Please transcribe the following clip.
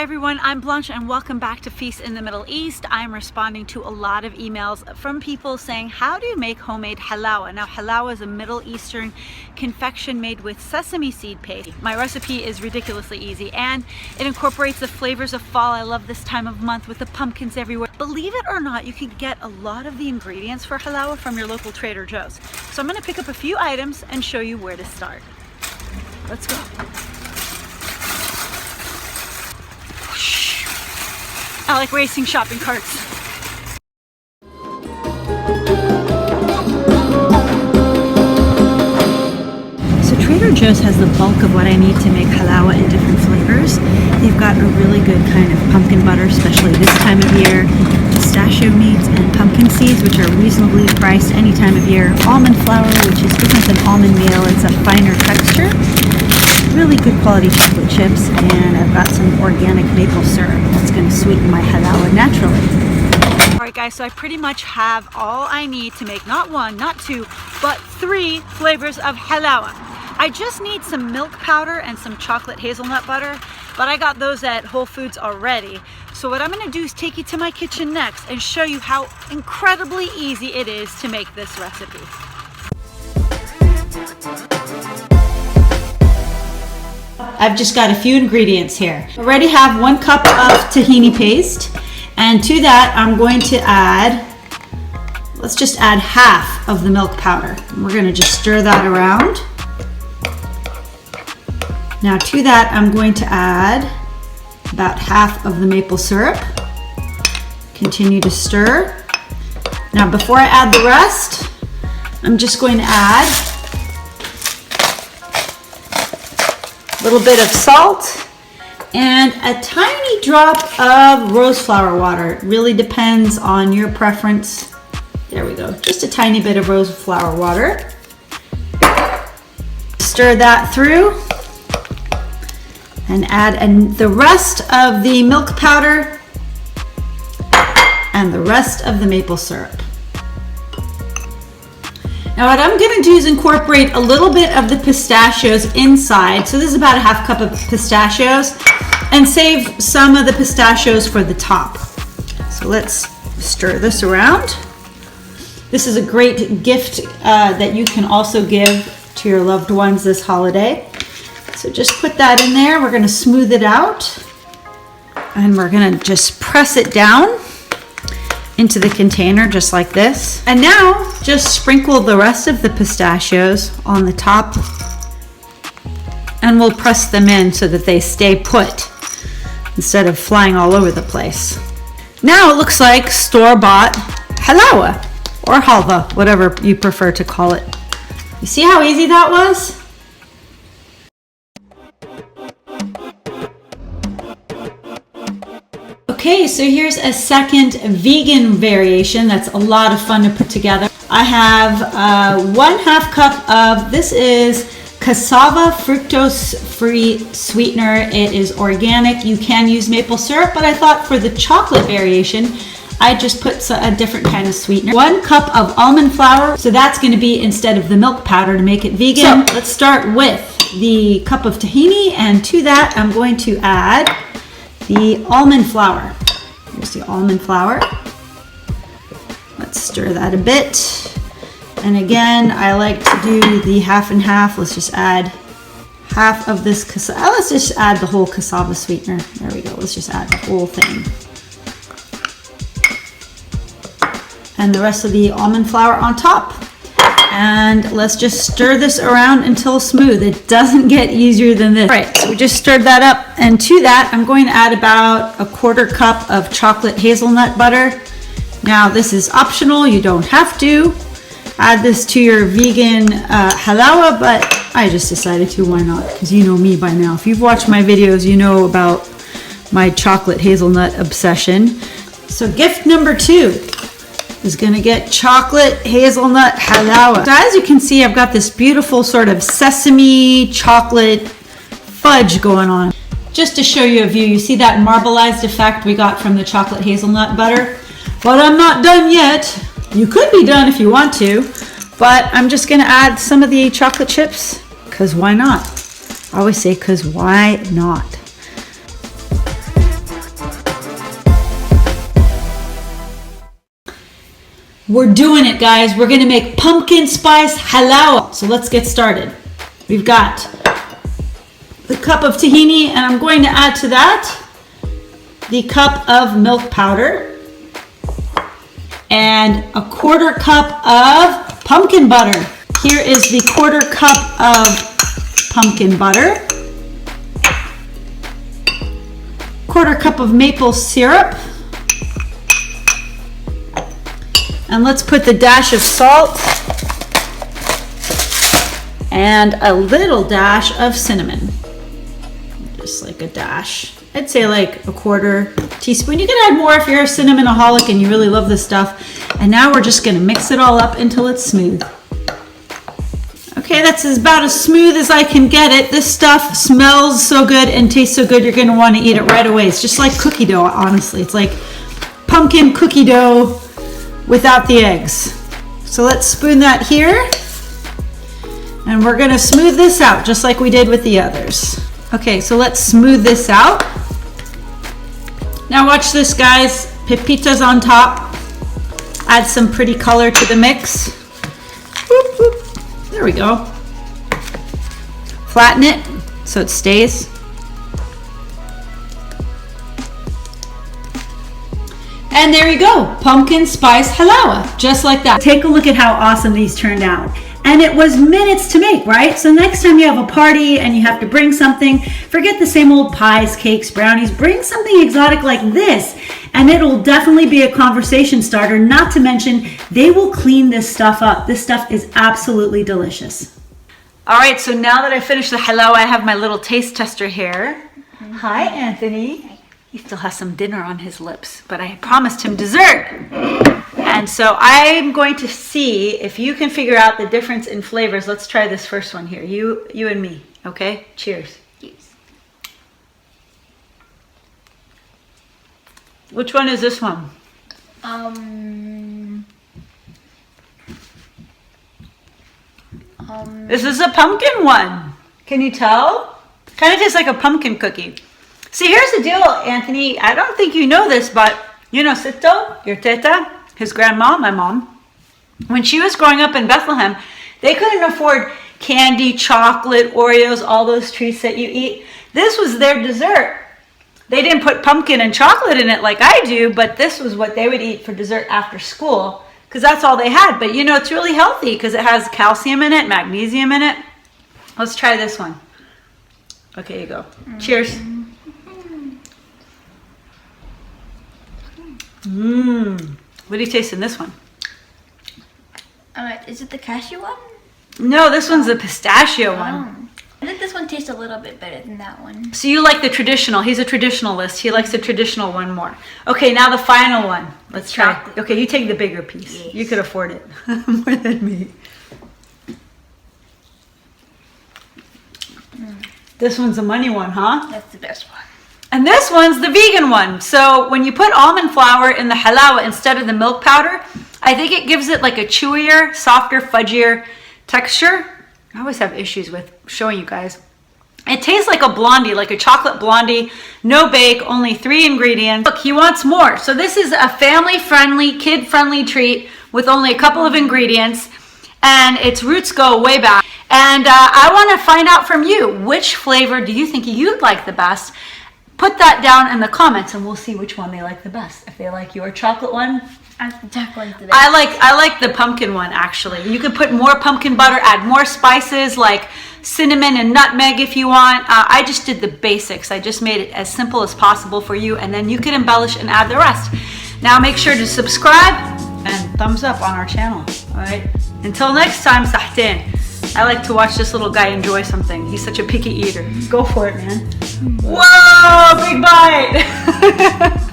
Hi everyone, I'm Blanche and welcome back to Feast in the Middle East. I'm responding to a lot of emails from people saying, how do you make homemade halawa? Now, halawa is a Middle Eastern confection made with sesame seed paste. My recipe is ridiculously easy and it incorporates the flavors of fall. I love this time of month with the pumpkins everywhere. Believe it or not, you can get a lot of the ingredients for halawa from your local Trader Joe's. So I'm going to pick up a few items and show you where to start. Let's go. I like racing shopping carts. So Trader Joe's has the bulk of what I need to make halawa in different flavors. They've got a really good kind of pumpkin butter, especially this time of year, pistachio meats and pumpkin seeds, which are reasonably priced any time of year, almond flour, which is different than almond meal, it's a finer texture, really good quality chocolate chips, and I've got some organic maple syrup that's going to sweeten my halawa naturally. Alright guys, so I pretty much have all I need to make not one, not two, but 3 flavors of halawa. I just need some milk powder and some chocolate hazelnut butter, but I got those at Whole Foods already. So what I'm going to do is take you to my kitchen next and show you how incredibly easy it is to make this recipe. I've just got a few ingredients here. I already have 1 cup of tahini paste, and to that I'm going to add, let's just add half of the milk powder. We're going to just stir that around. Now to that I'm going to add about half of the maple syrup. Continue to stir. Now before I add the rest, I'm just going to add a little bit of salt and a tiny drop of rose flower water. It really depends on your preference. There we go, just a tiny bit of rose flower water. Stir that through and add the rest of the milk powder and the rest of the maple syrup. Now what I'm going to do is incorporate a little bit of the pistachios inside. So this is about a half cup of pistachios, and save some of the pistachios for the top. So let's stir this around. This is a great gift that you can also give to your loved ones this holiday. So just put that in there. We're going to smooth it out and we're going to just press it down into the container just like this. And now just sprinkle the rest of the pistachios on the top and we'll press them in so that they stay put instead of flying all over the place. Now it looks like store-bought halawa or halva, whatever you prefer to call it. You see how easy that was? Okay, so here's a second vegan variation that's a lot of fun to put together. I have 1/2 cup of, this is cassava fructose-free sweetener. It is organic. You can use maple syrup, but I thought for the chocolate variation, I just put a different kind of sweetener. 1 cup of almond flour, so that's going to be instead of the milk powder to make it vegan. So let's start with the cup of tahini, and to that I'm going to add the almond flour. Here's the almond flour. Let's stir that a bit. And again, I like to do the half and half. Let's just add half of this cassava. Let's just add the whole cassava sweetener. There we go. Let's just add the whole thing. And the rest of the almond flour on top. And let's just stir this around until smooth. It doesn't get easier than this. All right, so we just stirred that up, and to that I'm going to add about 1/4 cup of chocolate hazelnut butter. Now this is optional, you don't have to add this to your vegan halawa, but I just decided to, why not? Because you know me by now. If you've watched my videos, you know about my chocolate hazelnut obsession. So gift number 2 is going to get chocolate hazelnut halawa. So as you can see, I've got this beautiful sort of sesame chocolate fudge going on. Just to show you a view, you see that marbleized effect we got from the chocolate hazelnut butter? But I'm not done yet. You could be done if you want to, but I'm just going to add some of the chocolate chips, because why not? I always say, because why not? We're doing it, guys. We're gonna make pumpkin spice halawa. So let's get started. We've got the cup of tahini, and I'm going to add to that the cup of milk powder and a 1/4 cup of pumpkin butter. Here is the 1/4 cup of pumpkin butter, 1/4 cup of maple syrup, and let's put the dash of salt and a little dash of cinnamon, just like a dash. I'd say like a 1/4 teaspoon. You can add more if you're a cinnamon-aholic and you really love this stuff. And now we're just gonna mix it all up until it's smooth. Okay, that's about as smooth as I can get it. This stuff smells so good and tastes so good, you're gonna wanna eat it right away. It's just like cookie dough, honestly. It's like pumpkin cookie dough without the eggs. So let's spoon that here. And we're gonna smooth this out just like we did with the others. Okay, so let's smooth this out. Now watch this, guys. Pepitas on top. Add some pretty color to the mix. Whoop, whoop. There we go. Flatten it so it stays. And there you go, pumpkin spice halawa, just like that. Take a look at how awesome these turned out. And it was minutes to make, right? So next time you have a party and you have to bring something, forget the same old pies, cakes, brownies, bring something exotic like this, and it'll definitely be a conversation starter, not to mention they will clean this stuff up. This stuff is absolutely delicious. All right, so now that I finished the halawa, I have my little taste tester here. Hi, Anthony. He still has some dinner on his lips, but I promised him dessert. And so I'm going to see if you can figure out the difference in flavors. Let's try this first one here. You and me, okay? Cheers. Yes. Which one is this one? This is a pumpkin one. Can you tell? Kind of tastes like a pumpkin cookie. See, here's the deal, Anthony. I don't think you know this, but you know Sito, your teta, his grandma, my mom, when she was growing up in Bethlehem, they couldn't afford candy, chocolate, Oreos, all those treats that you eat. This was their dessert. They didn't put pumpkin and chocolate in it like I do, but this was what they would eat for dessert after school because that's all they had. But you know, it's really healthy because it has calcium in it, magnesium in it. Let's try this one. Okay, you go. Cheers. What do you taste in this one? Is it the cashew one? No, this one's the pistachio one. I think this one tastes a little bit better than that one. So you like the traditional. He's a traditionalist. He likes the traditional one more. Okay, now the final one. Let's try. Chocolate. Okay, you take the bigger piece. Yes. You could afford it more than me. This one's a money one, huh? That's the best one. And this one's the vegan one. So when you put almond flour in the halawa instead of the milk powder, I think it gives it like a chewier, softer, fudgier texture. I always have issues with showing you guys. It tastes like a blondie, like a chocolate blondie, no bake, only 3 ingredients. Look, he wants more. So this is a family-friendly, kid-friendly treat with only a couple of ingredients, and its roots go way back. And I want to find out from you, which flavor do you think you'd like the best? Put that down in the comments and we'll see which one they like the best. If they like your chocolate one, I like the pumpkin one actually. You could put more pumpkin butter, add more spices like cinnamon and nutmeg if you want. I just did the basics. I just made it as simple as possible for you, and then you can embellish and add the rest. Now make sure to subscribe and thumbs up on our channel. All right. Until next time, sahtin. I like to watch this little guy enjoy something. He's such a picky eater. Go for it, man. Whoa, big bite.